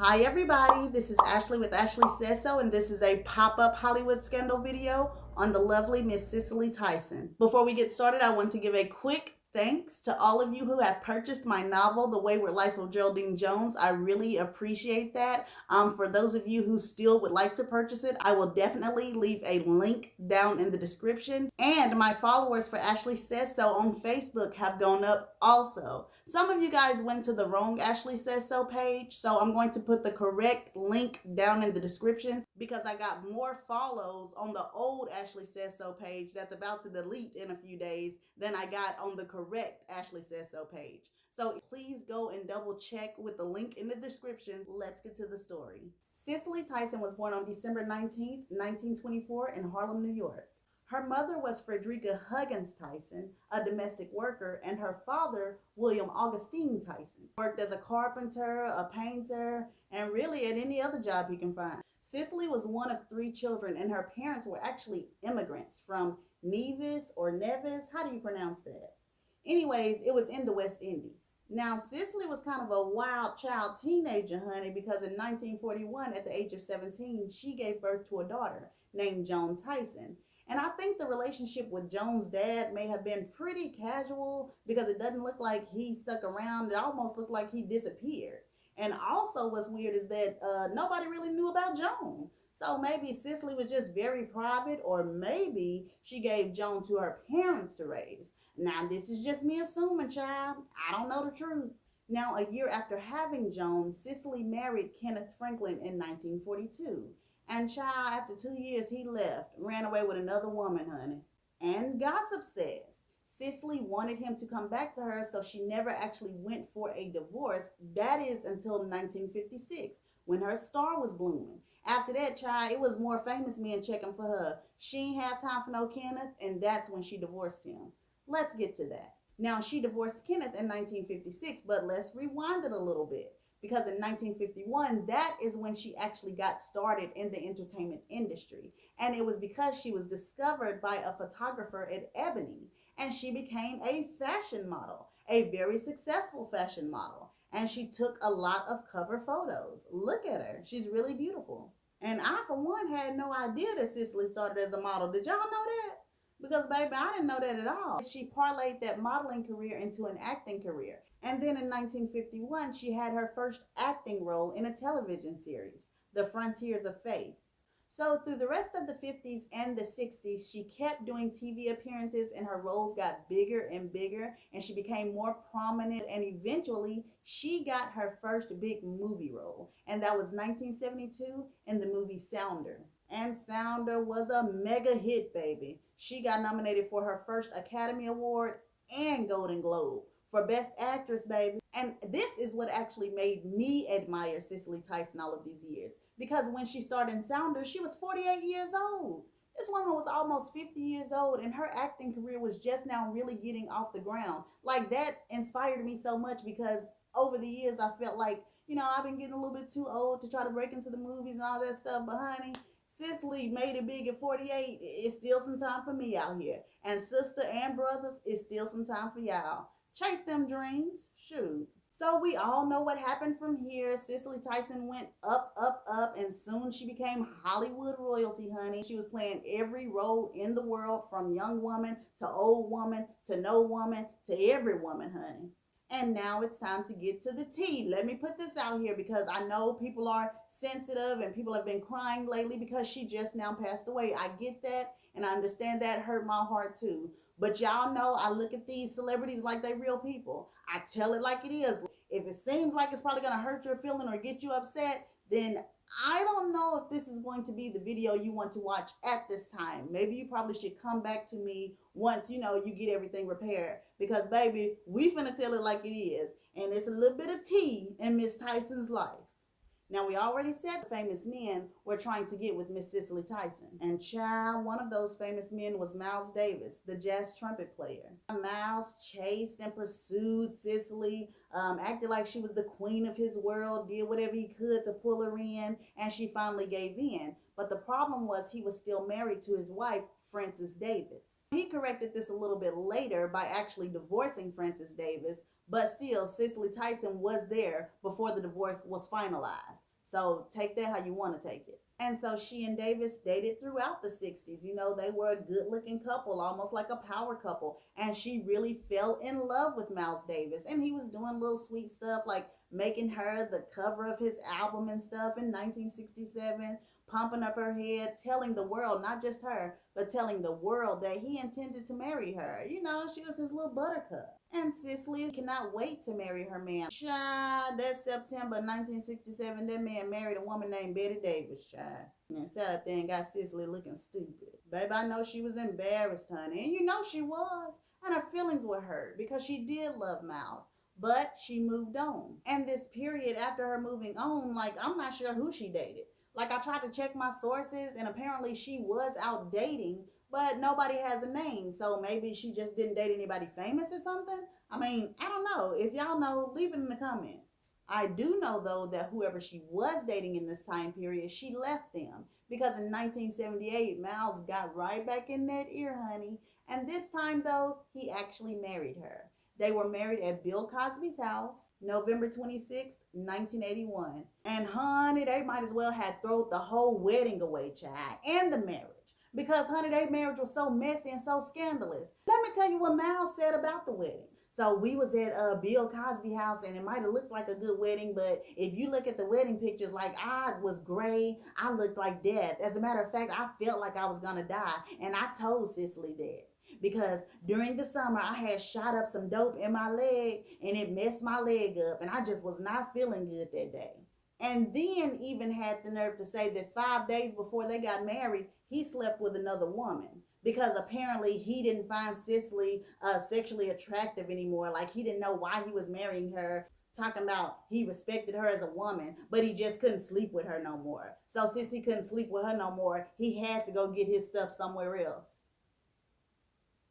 Hi everybody, this is Ashley with Ashley Says So, and this is a pop-up Hollywood scandal video on the lovely Miss Cicely Tyson. Before we get started, I want to give a quick thanks to all of you who have purchased my novel, The Wayward Life of Jerldean Jones. I really appreciate that. For those of you who still would like to purchase it, I will definitely leave a link down in the description. And my followers for Ashley Says So on Facebook have gone up also. Some of you guys went to the wrong Ashley Says So page, so I'm going to put the correct link down in the description because I got more follows on the old Ashley Says So page that's about to delete in a few days than I got on the correct Ashley Says So page. So please go and double check with the link in the description. Let's get to the story. Cicely Tyson was born on December 19th, 1924 in Harlem, New York. Her mother was Frederica Huggins Tyson, a domestic worker, and her father, William Augustine Tyson, worked as a carpenter, a painter, and really at any other job you can find. Cicely was one of three children, and her parents were actually immigrants from Nevis or Nevis. How do you pronounce that? Anyways, it was in the West Indies. Now, Cicely was kind of a wild child teenager, honey, because in 1941, at the age of 17, she gave birth to a daughter named Joan Tyson. And I think the relationship with Joan's dad may have been pretty casual because it doesn't look like he stuck around. It almost looked like he disappeared. And also, what's weird is that nobody really knew about Joan. So maybe Cicely was just very private, or maybe she gave Joan to her parents to raise. Now, this is just me assuming, child. I don't know the truth. Now, a year after having Joan, Cicely married Kenneth Franklin in 1942. And child, after 2 years, he left, ran away with another woman, honey. And gossip says Cicely wanted him to come back to her, so she never actually went for a divorce. That is until 1956, when her star was blooming. After that, child, it was more famous men checking for her. She ain't have time for no Kenneth, and that's when she divorced him. Let's get to that. Now, she divorced Kenneth in 1956, but let's rewind it a little bit because in 1951, that is when she actually got started in the entertainment industry. And it was because she was discovered by a photographer at Ebony, and she became a fashion model, a very successful fashion model. And she took a lot of cover photos. Look at her. She's really beautiful. And I, for one, had no idea that Cicely started as a model. Did y'all know that? Because, baby, I didn't know that at all. She parlayed that modeling career into an acting career. And then in 1951, she had her first acting role in a television series, The Frontiers of Faith. So through the rest of the 50s and the 60s, she kept doing TV appearances and her roles got bigger and bigger and she became more prominent, and eventually she got her first big movie role, and that was 1972 in the movie Sounder. And Sounder was a mega hit, baby. She got nominated for her first Academy Award and Golden Globe for Best Actress, baby. And this is what actually made me admire Cicely Tyson all of these years. Because when she started in Sounder, she was 48 years old. This woman was almost 50 years old, and her acting career was just now really getting off the ground. Like, that inspired me so much because over the years, I felt like, I've been getting a little bit too old to try to break into the movies and all that stuff. But honey, Cicely made it big at 48. It's still some time for me out here. And sister and brothers, it's still some time for y'all. Chase them dreams. Shoot. So we all know what happened from here. Cicely Tyson went up, up, up, and soon she became Hollywood royalty, honey. She was playing every role in the world, from young woman to old woman to no woman to every woman, honey. And now it's time to get to the tea. Let me put this out here because I know people are sensitive and people have been crying lately because she just now passed away. I get that and I understand that hurt my heart too. But y'all know I look at these celebrities like they real people. I tell it like it is. If it seems like it's probably going to hurt your feeling or get you upset, then I don't know if this is going to be the video you want to watch at this time. Maybe you probably should come back to me once, you get everything repaired. Because, baby, we finna tell it like it is. And it's a little bit of tea in Miss Tyson's life. Now, we already said famous men were trying to get with Miss Cicely Tyson. And child, one of those famous men was Miles Davis, the jazz trumpet player. Miles chased and pursued Cicely, acted like she was the queen of his world, did whatever he could to pull her in, and she finally gave in. But the problem was he was still married to his wife, Frances Davis. He corrected this a little bit later by actually divorcing Frances Davis, but still, Cicely Tyson was there before the divorce was finalized. So take that how you want to take it. And so she and Davis dated throughout the 60s. You know, they were a good looking couple, almost like a power couple. And she really fell in love with Miles Davis. And he was doing little sweet stuff like making her the cover of his album and stuff in 1967, pumping up her head, telling the world, not just her, but telling the world that he intended to marry her. You know, she was his little buttercup. And Cicely cannot wait to marry her man. Child, that September 1967, that man married a woman named Betty Davis, child. And sat up there and got Cicely looking stupid. Babe, I know she was embarrassed, honey. And you know she was. And her feelings were hurt because she did love Miles. But she moved on. And this period after her moving on, like, I'm not sure who she dated. Like, I tried to check my sources, and apparently she was out dating, but nobody has a name. So maybe she just didn't date anybody famous or something. I mean, I don't know. If y'all know, leave it in the comments. I do know, though, that whoever she was dating in this time period, she left them. Because in 1978, Miles got right back in that ear, honey. And this time, though, he actually married her. They were married at Bill Cosby's house, November 26th, 1981. And honey, they might as well have thrown the whole wedding away, child, and the marriage. Because honey, their marriage was so messy and so scandalous. Let me tell you what Miles said about the wedding. So we was at Bill Cosby house, and it might have looked like a good wedding, but if you look at the wedding pictures, like, I was gray, I looked like death. As a matter of fact, I felt like I was gonna die, and I told Cicely that. Because during the summer, I had shot up some dope in my leg, and it messed my leg up, and I just was not feeling good that day. And then even had the nerve to say that 5 days before they got married, he slept with another woman. Because apparently he didn't find Cicely sexually attractive anymore. Like, he didn't know why he was marrying her. Talking about he respected her as a woman, but he just couldn't sleep with her no more. So since he couldn't sleep with her no more, he had to go get his stuff somewhere else.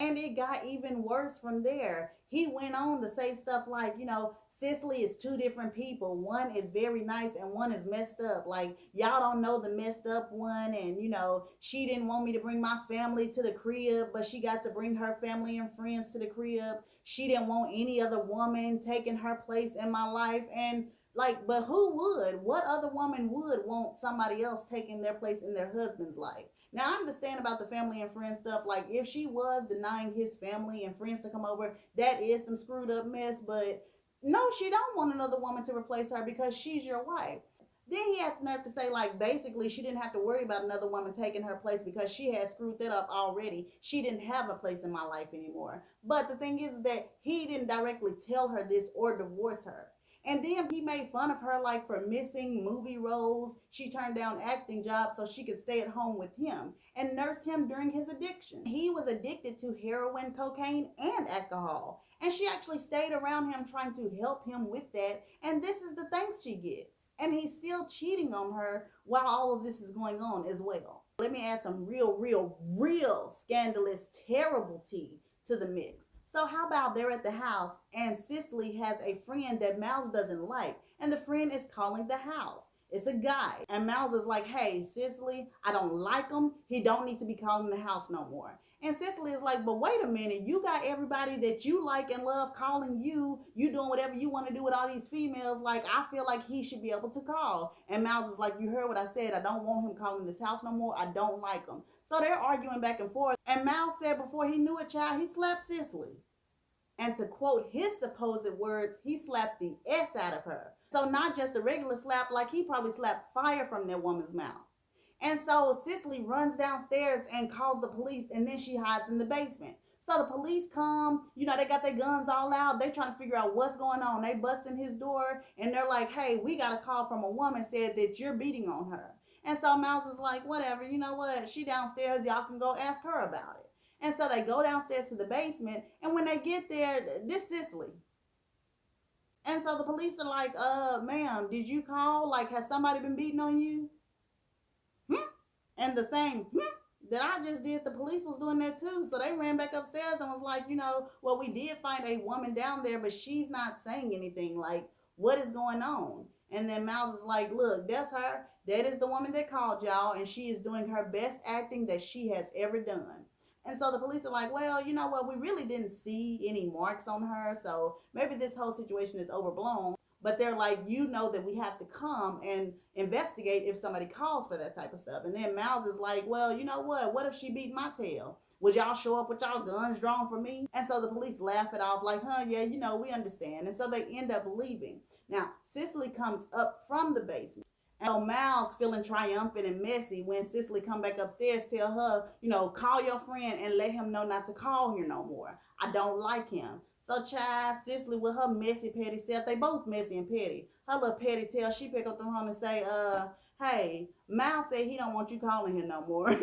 And it got even worse from there. He went on to say stuff like, you know, Cicely is two different people. One is very nice and one is messed up. Like, y'all don't know the messed up one. And, you know, she didn't want me to bring my family to the crib, but she got to bring her family and friends to the crib. She didn't want any other woman taking her place in my life. And, like, but who would? What other woman would want somebody else taking their place in their husband's life? Now, I understand about the family and friends stuff. Like, if she was denying his family and friends to come over, that is some screwed up mess. But no, she don't want another woman to replace her because she's your wife. Then he had the nerve to say, like, basically, she didn't have to worry about another woman taking her place because she had screwed that up already. She didn't have a place in my life anymore. But the thing is that he didn't directly tell her this or divorce her. And then he made fun of her, like, for missing movie roles. She turned down acting jobs so she could stay at home with him and nurse him during his addiction. He was addicted to heroin, cocaine, and alcohol. And she actually stayed around him trying to help him with that. And this is the thanks she gets. And he's still cheating on her while all of this is going on as well. Let me add some real scandalous, terrible tea to the mix. So how about they're at the house and Cicely has a friend that Miles doesn't like, and the friend is calling the house. It's a guy, and Miles is like, hey, Cicely, I don't like him. He don't need to be calling the house no more. And Cicely is like, but wait a minute, you got everybody that you like and love calling you. You doing whatever you want to do with all these females. Like, I feel like he should be able to call. And Miles is like, you heard what I said. I don't want him calling this house no more. I don't like him. So they're arguing back and forth. And Miles said before he knew it, child, he slapped Cicely. And to quote his supposed words, he slapped the S out of her. So not just a regular slap, like he probably slapped fire from that woman's mouth. And so Cicely runs downstairs and calls the police, and then she hides in the basement. So the police come, you know, they got their guns all out. They trying to figure out what's going on. They bust in his door, and they're like, hey, we got a call from a woman said that you're beating on her. And so Miles is like, whatever, you know what? She downstairs. Y'all can go ask her about it. And so they go downstairs to the basement, and when they get there, this Cicely. And so the police are like, ma'am, did you call? Like, has somebody been beating on you? And the same that I just did, the police was doing that too. So they ran back upstairs and was like, you know, well, we did find a woman down there, but she's not saying anything. Like, what is going on? And then Miles is like, look, that's her. That is the woman that called y'all, and she is doing her best acting that she has ever done. And so the police are like, well, you know what? We really didn't see any marks on her, so maybe this whole situation is overblown. but they're like, you know that we have to come and investigate if somebody calls for that type of stuff. And then Miles is like, well, you know what if she beat my tail? Would y'all show up with y'all guns drawn for me? And so the police laugh it off like, huh, yeah, we understand. And so they end up leaving. Now, Cicely comes up from the basement. And so Miles, feeling triumphant and messy, when Cicely come back upstairs, tell her, call your friend and let him know not to call here no more. I don't like him. So child, Cicely with her messy petty self, they both messy and petty. Her little petty tail, she pick up the phone and say, hey, Miles said he don't want you calling him no more.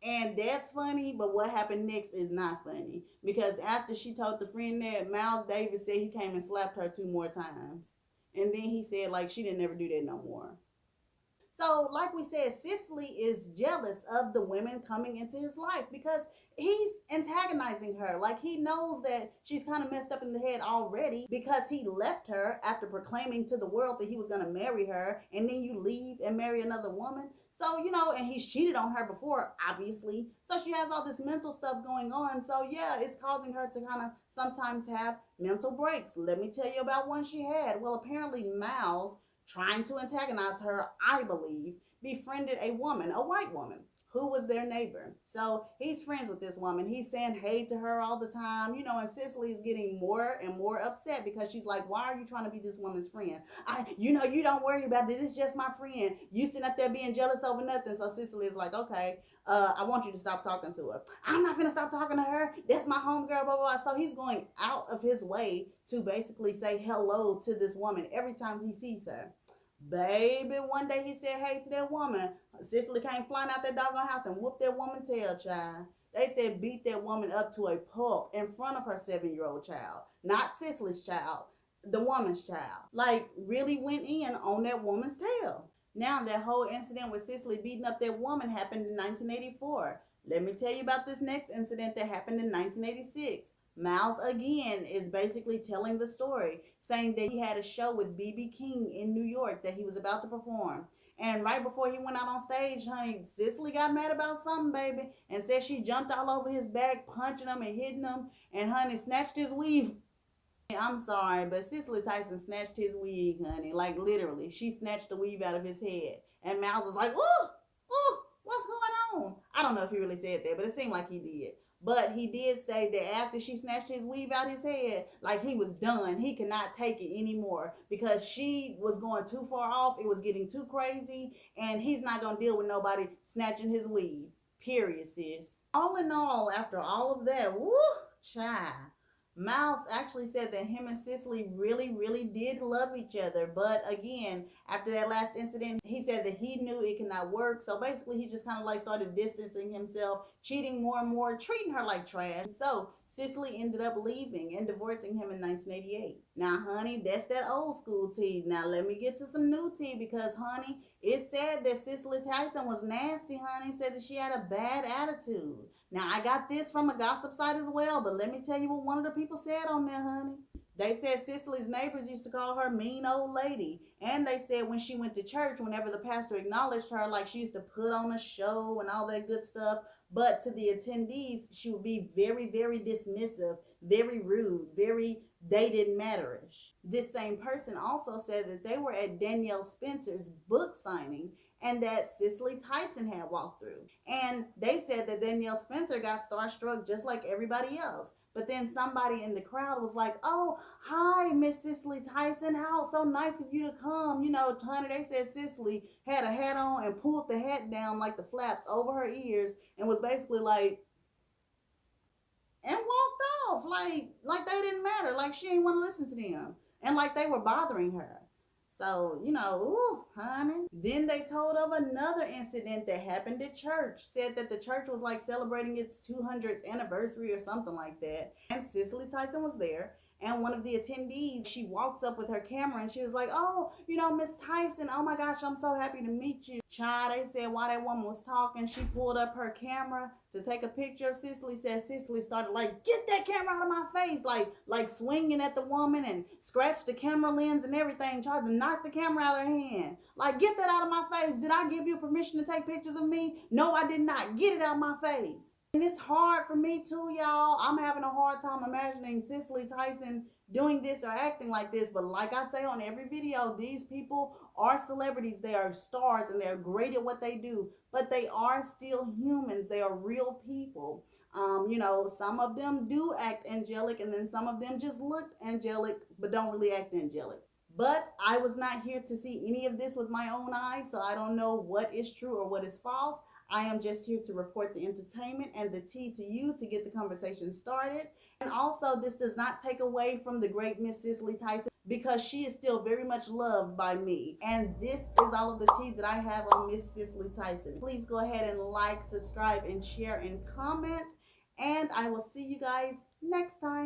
And that's funny, but what happened next is not funny. Because after she told the friend that, Miles Davis said he came and slapped her 2 more times. And then he said, like, she didn't ever do that no more. So, like we said, Cicely is jealous of the women coming into his life because he's antagonizing her. Like, he knows that she's kind of messed up in the head already because he left her after proclaiming to the world that he was going to marry her, and then you leave and marry another woman. So, and he's cheated on her before, obviously. So she has all this mental stuff going on. So, yeah, it's causing her to kind of sometimes have mental breaks. Let me tell you about one she had. Well, apparently Miles, trying to antagonize her, I believe, befriended a woman, a white woman, who was their neighbor. So he's friends with this woman. He's saying hey to her all the time, and Cicely is getting more and more upset because she's like, why are you trying to be this woman's friend? You don't worry about it. It's just my friend. You sitting up there being jealous over nothing. So Cicely is like, okay, I want you to stop talking to her. I'm not going to stop talking to her. That's my homegirl, blah, blah, blah. So he's going out of his way to basically say hello to this woman every time he sees her. Baby, one day he said hey to that woman. Cicely came flying out that doggone house and whooped that woman's tail, child. They said beat that woman up to a pulp in front of her 7-year-old child. Not Cicely's child, the woman's child. Like, really went in on that woman's tail. Now, that whole incident with Cicely beating up that woman happened in 1984. Let me tell you about this next incident that happened in 1986. Miles again is basically telling the story, saying that he had a show with B.B. King in New York that he was about to perform. And right before he went out on stage, honey, Cicely got mad about something, baby, and said she jumped all over his back, punching him and hitting him, and honey, snatched his weave. I'm sorry, but Cicely Tyson snatched his wig, honey. Like, literally. She snatched the weave out of his head. And Miles was like, ooh, what's going on? I don't know if he really said that, but it seemed like he did. But he did say that after she snatched his weave out his head, like, he was done. He could not take it anymore because she was going too far off. It was getting too crazy. And he's not going to deal with nobody snatching his weave. Period, sis. All in all, after all of that, woo, child. Miles actually said that him and Cicely really, really did love each other. But again, after that last incident, he said that he knew it could not work. So basically, he just kind of like started distancing himself, cheating more and more, treating her like trash. So Cicely ended up leaving and divorcing him in 1988. Now, honey, that's that old school tea. Now, let me get to some new tea because, honey, it's said that Cicely Tyson was nasty, honey. Said that she had a bad attitude. Now, I got this from a gossip site as well, but let me tell you what one of the people said on there, honey. They said Cicely's neighbors used to call her mean old lady. And they said when she went to church, whenever the pastor acknowledged her, like she used to put on a show and all that good stuff. But to the attendees, she would be very, very dismissive, very rude, very they didn't matter-ish. This same person also said that they were at Danielle Spencer's book signing and that Cicely Tyson had walked through. And they said that Danielle Spencer got starstruck just like everybody else. But then somebody in the crowd was like, oh, hi, Miss Cicely Tyson. How so nice of you to come. Honey, they said Cicely had a hat on and pulled the hat down like the flaps over her ears and was basically like, and walked off like they didn't matter. Like she didn't want to listen to them. And like they were bothering her. So, ooh, honey. Then they told of another incident that happened at church. Said that the church was like celebrating its 200th anniversary or something like that. And Cicely Tyson was there. And one of the attendees, she walks up with her camera and she was like, oh, Miss Tyson, oh my gosh, I'm so happy to meet you. Child, they said while that woman was talking, she pulled up her camera to take a picture of Cicely. Said Cicely started like, get that camera out of my face, like swinging at the woman and scratched the camera lens and everything, tried to knock the camera out of her hand. Like, get that out of my face. Did I give you permission to take pictures of me? No, I did not. Get it out of my face. And it's hard for me too, y'all. I'm having a hard time imagining Cicely Tyson doing this or acting like this. But like I say on every video, these people are celebrities. They are stars and they're great at what they do. But they are still humans. They are real people. Some of them do act angelic, and then some of them just look angelic but don't really act angelic. But I was not here to see any of this with my own eyes, so I don't know what is true or what is false. I am just here to report the entertainment and the tea to you to get the conversation started. And also, this does not take away from the great Miss Cicely Tyson because she is still very much loved by me. And this is all of the tea that I have on Miss Cicely Tyson. Please go ahead and like, subscribe, and share and comment. And I will see you guys next time.